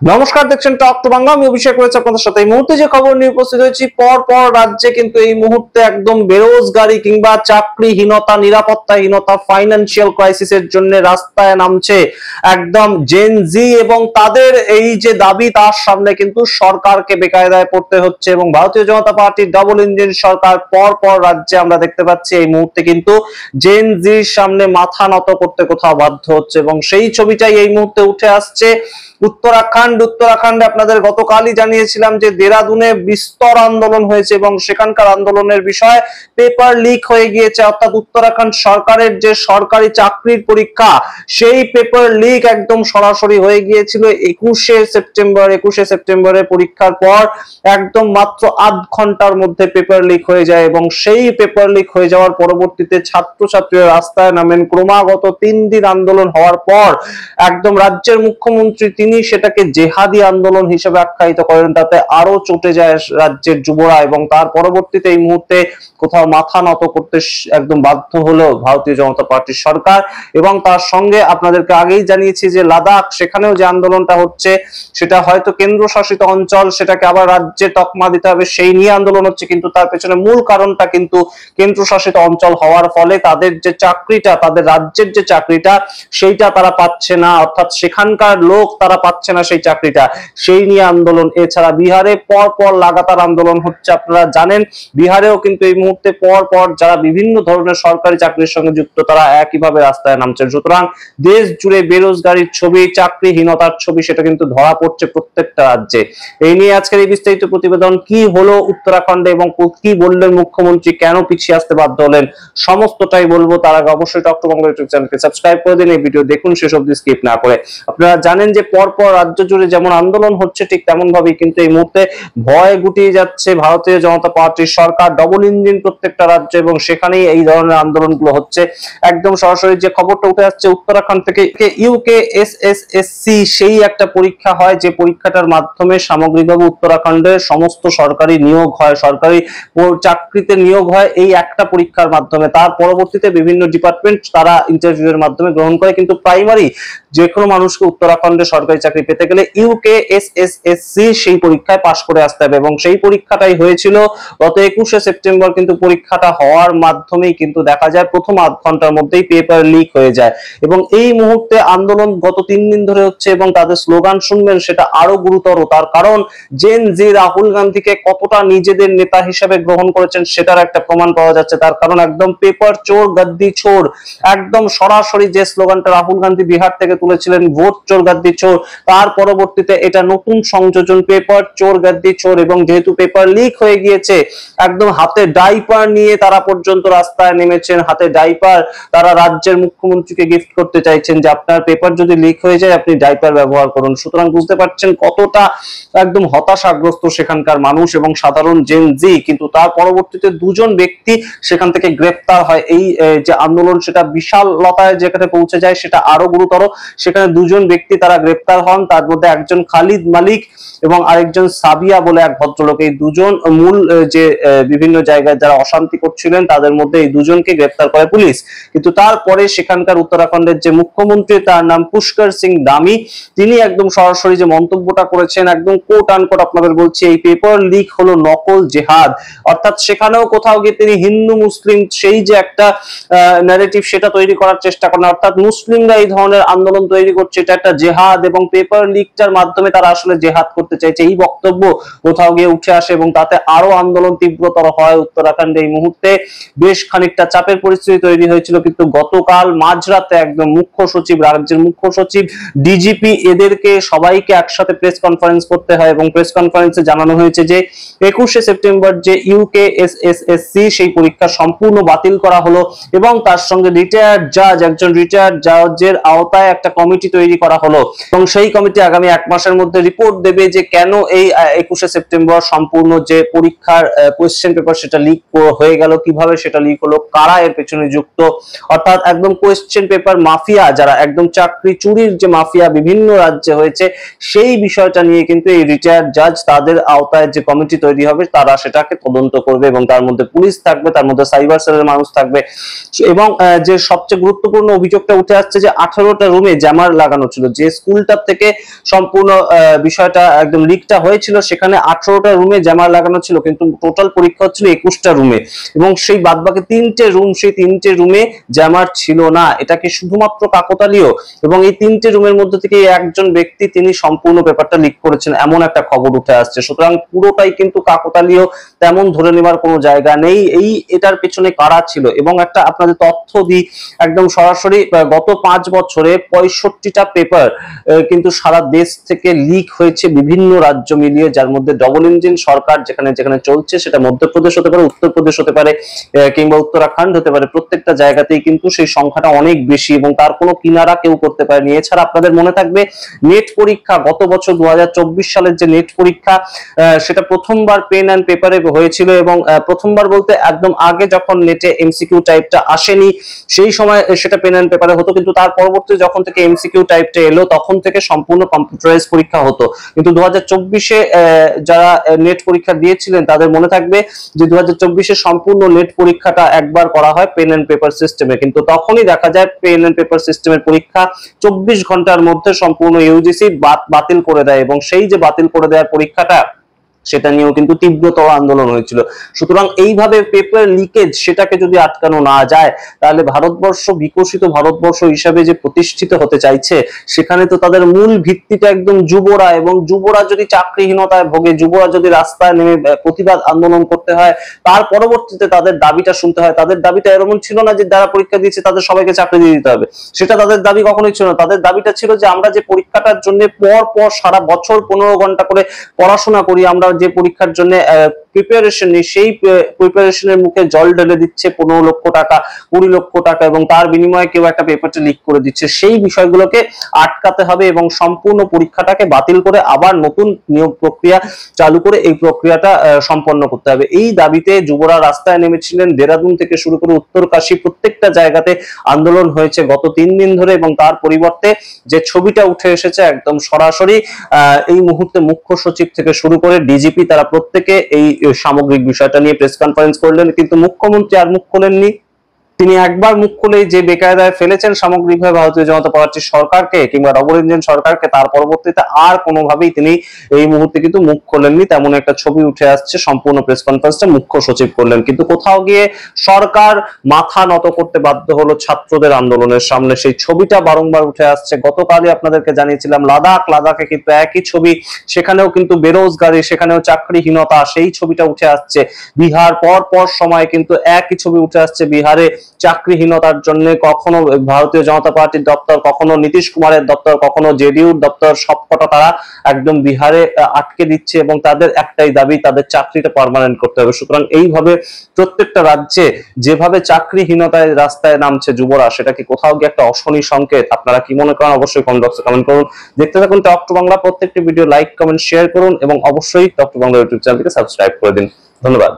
নমস্কার, দেখছেন talk to Bangla. আমি অভিষেক রয়েছে আপনাদের সাথে। এই মুহূর্তে যে খবর নিয়ে উপস্থিত হয়েছি, পর পর রাজ্যে কিন্তু এই মুহূর্তে একদম বেরোজগারি কিংবা চাকরিহীনতা, নিরাপত্তাহীনতা, ফাইন্যান্সিয়াল ক্রাইসিসের জন্য রাস্তায় নামছে একদম জেন জি, এবং তাদের এই যে দাবি তার সামনে কিন্তু সরকারকে বেকায়দায় পড়তে হচ্ছে। এবং ভারতীয় জনতা পার্টির ডাবল ইঞ্জিন সরকার পর পর রাজ্যে আমরা দেখতে পাচ্ছি এই মুহূর্তে কিন্তু জেন জির সামনে মাথা নত করতে কোথাও বাধ্য হচ্ছে, এবং সেই ছবিটাই এই মুহূর্তে উঠে আসছে উত্তরাখণ্ডে। আপনাদের গতকালই জানিয়েছিলাম যে দেরাদুনে বিস্তর আন্দোলন হয়েছে এবং সেখানকার আন্দোলনের বিষয় পেপার লিক হয়ে গিয়েছে। অর্থাৎ উত্তরাখণ্ড সরকারের যে সরকারি চাকরির পরীক্ষা, সেই পেপার লিক একদম সরাসরি হয়ে গিয়েছিল 21শে সেপ্টেম্বরের পরীক্ষার পর একদম মাত্র আধ ঘন্টার মধ্যে পেপার লিক হয়ে যায়। এবং সেই পেপার লিক হয়ে যাওয়ার পরবর্তীতে ছাত্রছাত্রীরা রাস্তায় নামেন। ক্রমাগত 3 দিন আন্দোলন হওয়ার পর একদম রাজ্যের মুখ্যমন্ত্রী তিনি সেটাকে জেহাদি আন্দোলন হিসেবে আখ্যায়িত করেন। তাতে আরো চটে যায় রাজ্যের যুবরা, এবং তার পরবর্তীতে এই মুহূর্তে কোথাও মাথা নত করতে একদম বাধ্য হলো ভারতীয় জনতা পার্টির সরকার। এবং তার সঙ্গে আপনাদেরকে আগেই জানিয়েছি যে লাদাখ, সেখানেও যে আন্দোলনটা হচ্ছে সেটা হয়তো কেন্দ্রশাসিত অঞ্চল, সেটাকে আবার রাজ্যে তকমা দিতে হবে, সেই নিয়ে আন্দোলন হচ্ছে। কিন্তু তার পেছনে মূল কারণটা কিন্তু কেন্দ্রশাসিত অঞ্চল হওয়ার ফলে তাদের যে চাকরিটা, তাদের রাজ্যের যে চাকরিটা, সেইটা তারা পাচ্ছে না। অর্থাৎ সেখানকার লোক তারা পাচ্ছে না সেই চাকরিটা, সেই নিয়ে আন্দোলন। এছাড়া বিহারে পর পর লাগাতার আন্দোলন হচ্ছে। আপনারা জানেন বিহারেও কিন্তু এই মুহূর্তে পর পর যারা বিভিন্ন ধরনের সরকারি চাকরির সঙ্গে যুক্ত তারা একইভাবে রাস্তায় নামছে। সুতরাং দেশ জুড়ে বেরোজগারির ছবি, চাকরিহীনতার ছবি, সেটা কিন্তু ধরা পড়ছে প্রত্যেকটা রাজ্যে। এই নিয়ে আজকের এই বিস্তারিত প্রতিবেদন। কি হলো উত্তরাখণ্ডে এবং কি বললেন মুখ্যমন্ত্রী, কেন পিছিয়ে আসতে বাধ্য হলেন, সমস্তটাই বলবো। তার আগে অবশ্যই টক টু বাংলা ইউটিউব চ্যানেলকে সাবস্ক্রাইব করে দিন, এই ভিডিও দেখুন শেষ অবধি স্কিপ না করে। আপনারা জানেন যে পরপর রাজ্য জুড়ে যেমন আন্দোলন হচ্ছে, ঠিক তেমন ভাবেই কিন্তু এই মুহূর্তে ভয় গুটিয়ে যাচ্ছে ভারতীয় জনতা পার্টির সরকার। ডবল ইঞ্জিন প্রত্যেকটা রাজ্য, এবং সেখানেই এই ধরনের আন্দোলনগুলো হচ্ছে। একদম সরাসরি যে খবরটা উঠে আসছে উত্তরাখণ্ড থেকে, UKSSSC সেই একটা পরীক্ষা হয়, যে পরীক্ষাটার মাধ্যমে সামগ্রিকভাবে উত্তরাখণ্ডের সমস্ত সরকারি নিয়োগ হয়, সরকারি চাকরিতে নিয়োগ হয় এই একটা পরীক্ষার মাধ্যমে। তার পরবর্তীতে বিভিন্ন ডিপার্টমেন্ট তারা ইন্টারভিউয়ের মাধ্যমে গ্রহণ করে। কিন্তু প্রাইমারি যে কোনো মানুষকে উত্তরাখণ্ডে সরকারি চাকরি পেতে গেলে UKSSSC সেই পরীক্ষায় পাশ করে আসতে হবে, এবং সেই পরীক্ষাটাই হয়েছিল গত 21শে সেপ্টেম্বর। কিন্তু পরীক্ষাটা হওয়ার মাধ্যমেই কিন্তু দেখা যায় প্রথম আধ ঘন্টার মধ্যেই পেপার লিক হয়ে যায়। এবং এই মুহূর্তে আন্দোলন গত 3 দিন ধরে হচ্ছে, এবং তাদের স্লোগান শুনবেন সেটা আরো গুরুতর। তার কারণ জেন জি রাহুল গান্ধীকে কতটা নিজেদের নেতা হিসেবে গ্রহণ করেছেন সেটার একটা প্রমাণ পাওয়া যাচ্ছে। তার কারণ একদম পেপার চোর গদ্দি চোর, একদম সরাসরি যে স্লোগানটা রাহুল গান্ধী বিহার থেকে তুলেছিলেন, ভোট চোর গদ্দি চোর, তার পরবর্তীতে এটা নতুন সংযোজন, পেপার চোর গদ্দি চোর। এবং যেহেতু পেপার লিক হয়ে গিয়েছে, একদম হাতে ডাইপার নিয়ে তারা পর্যন্ত রাস্তায় নেমেছেন। হাতে ডাইপার তারা রাজ্যের মুখ্যমন্ত্রীকে গিফট করতে চাইছেন যে আপনার পেপার যদি লিক হয়ে যায় আপনি ডাইপার ব্যবহার করুন। সুতরাং বুঝতে পারছেন কতটা একদম হতাশাগ্রস্ত সেখানকার মানুষ এবং সাধারণ জেন জি। কিন্তু তার পরবর্তীতে 2 জন ব্যক্তি সেখান থেকে গ্রেফতার হয়। এই যে আন্দোলন সেটা বিশালতায় যেখানে পৌঁছে যায় সেটা আরো গুরুতর। সেখানে 2 জন ব্যক্তি তারা গ্রেফতার হন, তার মধ্যে একজন খালিদ মালিক এবং আরেকজন সাবিয়া বলে এক ভদ্রলোক। এই 2 জন মূল যে বিভিন্ন জায়গায় যারা অশান্তি করছিলেন তাদের মধ্যে এই 2 জনকে গ্রেফতার করে পুলিশ। কিন্তু তারপরে সেখানকার উত্তরাখণ্ডের যে মুখ্যমন্ত্রী, তার নাম পুষ্কর সিং ধামি, তিনি একদম সরাসরি যে মন্তব্যটা করেছেন, একদম কোট আনকোট আপনাদের বলছি, এই পেপার লিক হলো নকল জেহাদ। অর্থাৎ সেখানেও কোথাও গিয়ে তিনি হিন্দু মুসলিম সেই যে একটা ন্যারেটিভ সেটা তৈরি করার চেষ্টা করেন। অর্থাৎ মুসলিমরা এই ধরনের আন্দোলন তৈরি করছে, এটা একটা জেহাদ, এবং পেপার লিকটার মাধ্যমে তারা আসলে জেহাদ করতে চাইছে, এই বক্তব্য কোথাও গিয়ে উঠে আসে। এবং তাতে আরো আন্দোলন তীব্রতর হয় উত্তরাখণ্ডে। এই মুহূর্তে বেশ খানিকটা চাপের পরিস্থিতি তৈরি হয়েছিল। কিন্তু গতকাল মাঝরাতে একদম মুখ্য সচিব, রাজ্যের মুখ্য সচিব, ডিজিপি, এদেরকে সবাইকে একসাথে প্রেস কনফারেন্স করতে হয়, এবং প্রেস কনফারেন্সে জানানো হয়েছে যে 21শে সেপ্টেম্বর যে UKSSSC সেই পরীক্ষা সম্পূর্ণ বাতিল করা হলো, এবং তার সঙ্গে রিটায়ার্ড জাজ, একজন রিটায়ার্ড জাজের আওতায় একটা কমিটি তৈরি করা হলো, এবং সেই কমিটি আগামী 1 মাসের মধ্যে রিপোর্ট দেবে যে কেন এই 21শে সেপ্টেম্বর সম্পূর্ণ যে পরীক্ষার কোয়েশ্চেন পেপার সেটা লিক হয়ে গেল, কিভাবে সেটা লিক হলো, কারা এর পেছনে যুক্ত। অর্থাৎ একদম কোয়েশ্চেন পেপার মাফিয়া, যারা একদম চাকরি চুরির যে মাফিয়া বিভিন্ন রাজ্যে হয়েছে, সেই বিষয়টা নিয়ে কিন্তু এই রিটায়ার্ড জাজ, তাদের আওতায় যে কমিটি তৈরি হবে তারা সেটাকে তদন্ত করবে, এবং তার মধ্যে পুলিশ থাকবে, তার মধ্যে সাইবার সেলের মানুষ থাকবে। এবং যে সবচেয়ে গুরুত্বপূর্ণ অভিযোগটা উঠে আসছে যে 18টা রুমে জ্যামার লাগানো ছিল। যে স্কুলটা থেকে সম্পূর্ণ বিষয়টা একদম লিকটা হয়েছিল। সেখানে 18টা রুমে জ্যামার লাগানো ছিল, কিন্তু টোটাল পরীক্ষা হচ্ছিল 21টা রুমে, এবং সেই বাদবাকি 3টে রুম, সেই 3টে রুমে জ্যামার ছিল না। এটা কি শুধুমাত্র কাকতালীয়? এবং এই 3টে রুমের মধ্যে থেকে একজন ব্যক্তি তিনি সম্পূর্ণ পেপারটা লিক করেছেন, এমন একটা খবর উঠে আসছে। সুতরাং পুরোটাই কিন্তু কাকতালীয়, তেমন ধরে নেওয়ার কোনো জায়গা নেই। এটার পেছনে কারা ছিল, এবং একটা আপনাদের তথ্য দিই একদম সরাসরি, গত 5 বছরে 65টা পেপার কিন্তু সারা দেশ থেকে লিক হয়েছে বিভিন্ন রাজ্য মিলিয়ে, যার মধ্যে ডবল ইঞ্জিন সরকার যেখানে যেখানে চলছে, সেটা মধ্যপ্রদেশ হতে পারে, উত্তরপ্রদেশ হতে পারে, কিংবা উত্তরাখণ্ড হতে পারে, প্রত্যেকটা জায়গাতেই কিন্তু সেই সংখ্যাটা অনেক বেশি, এবং তার কোনো কিনারা কেউ করতে পারেনি। এছাড়া আপনাদের মনে থাকবে নেট পরীক্ষা, গত বছর 2024 সালের যে নেট পরীক্ষা, সেটা প্রথমবার পেন অ্যান্ড পেপারে হয়েছিল, এবং প্রথমবার বলতে একদম আগে যখন নেটে এমসিকিউ টাইপটা আসেনি সেই সময় সেটা পেন অ্যান্ড পেপারে হতো, কিন্তু তার পরবর্তী যখন থেকে এমসিকিউ টাইপটা এলো তখন থেকে সম্পূর্ণ কম্পিউটারাইজ পরীক্ষা হতো। কিন্তু 2024-এ যারা নেট পরীক্ষা দিয়েছিলেন তাদের মনে থাকবে যে 2024-এ সম্পূর্ণ নেট পরীক্ষাটা একবার করা হয় পেন অ্যান্ড পেপার সিস্টেমে, কিন্তু তখনই দেখা যায় পেন অ্যান্ড পেপার সিস্টেমের পরীক্ষা 24 ঘন্টার মধ্যে সম্পূর্ণ ইউজিসি বাতিল করে দেয়, এবং সেই যে বাতিল করে দেওয়ার পরীক্ষাটা সেটা নিয়েও কিন্তু তীব্রতর আন্দোলন হয়েছিল। সুতরাং এইভাবে পেপার লিকেজ সেটাকে যদি আটকানো না যায়, তাহলে ভারতবর্ষ বিকশিত ভারতবর্ষ হিসাবে যে প্রতিষ্ঠিত হতে চাইছে, সেখানে তো তাদের মূল ভিত্তিটা একদম যুবরা, এবং যুবরা যদি চাকরিহীনতায় ভোগে, যুবরা যদি রাস্তায় নেমে প্রতিবাদ আন্দোলন করতে হয়, তার পরবর্তীতে তাদের দাবিটা শুনতে হয়। তাদের দাবিটা এরকম ছিল না যে যারা পরীক্ষা দিয়েছে তাদের সবাইকে চাকরি দিয়ে দিতে হবে, সেটা তাদের দাবি কখনোই ছিল না। তাদের দাবিটা ছিল যে আমরা যে পরীক্ষাটার জন্য পর পর সারা বছর 15 ঘন্টা করে পড়াশোনা করি, আমরা যে পরীক্ষার জন্য প্রিপারেশন নেই, সেই প্রিপারেশনের মুখে জল ঢেলে দিচ্ছে 15 লক্ষ টাকা, 20 লক্ষ টাকা, এবং তার বিনিময়ে কেউ একটা পেপারটা লিক করে দিচ্ছে। সেই বিষয়গুলোকে আটকাতে হবে এবং সম্পূর্ণ পরীক্ষাটাকে বাতিল করে আবার নতুন নিয়োগ প্রক্রিয়া চালু করে এই প্রক্রিয়াটা সম্পন্ন করতে হবে। এই দাবিতে যুবরা রাস্তায় নেমেছিলেন। দেরাদুন থেকে শুরু করে উত্তরকাশী প্রত্যেকটা জায়গাতে আন্দোলন হয়েছে গত 3 দিন ধরে, এবং তার পরিবর্তে যে ছবিটা উঠে এসেছে একদম সরাসরি এই মুহূর্তে মুখ্য সচিব থেকে শুরু করে ডিজিপি, তারা প্রত্যেকে এই সামগ্রিক বিষয়টা নিয়ে প্রেস কনফারেন্স করলেন, কিন্তু মুখ্যমন্ত্রী আর মুখ খোলেননি। তিনি একবার মুখ খুলে যে বেকায়দায় ফেলেছেন সামগ্রিকভাবে ভারতীয় জনতা পার্টির সরকারকে কিংবা ডবল ইঞ্জিন সরকারকে, তার পরবর্তীতে আর কোনোভাবেই তিনি এই মুহূর্তে কিন্তু মুখ খোলেননি। তেমন একটা ছবি উঠে আসছে। সম্পূর্ণ প্রেস কনফারেন্সটা মুখ্য সচিব করলেন, কিন্তু কোথাও গিয়ে সরকার মাথা নত করতে বাধ্য হলো ছাত্রদের আন্দোলনের সামনে। সেই ছবিটা বারংবার উঠে আসছে। গতকালই আপনাদেরকে জানিয়েছিলাম লাদাখে কিন্তু একই ছবি, সেখানেও কিন্তু বেরোজগারি, সেখানেও চাকরিহীনতা, সেই ছবিটা উঠে আসছে। বিহার পর সময় কিন্তু একই ছবি উঠে আসছে। বিহারে চাকরিহীনতার জন্য কখনো ভারতীয় জনতা পার্টির দপ্তর, কখনো নীতিশ কুমারের দপ্তর, কখনো জেডিইউর দপ্তর, সবকটা তারা একদম বিহারে আটকে দিচ্ছে, এবং তাদের একটাই দাবি, তাদের চাকরিটা পার্মানেন্ট করতে হবে। সুতরাং এইভাবে প্রত্যেকটা রাজ্যে যেভাবে চাকরিহীনতায় রাস্তায় নামছে যুবরা, সেটা কি কোথাও গিয়ে একটা অশনি সংকেত? আপনারা কি মনে করেন অবশ্যই কমেন্ট বক্সে কমেন্ট করুন। দেখতে থাকুন টক টু বাংলা। প্রত্যেকটি ভিডিও লাইক, কমেন্ট, শেয়ার করুন, এবং অবশ্যই টক টু বাংলা ইউটিউব চ্যানেলটিকে সাবস্ক্রাইব করে দিন। ধন্যবাদ।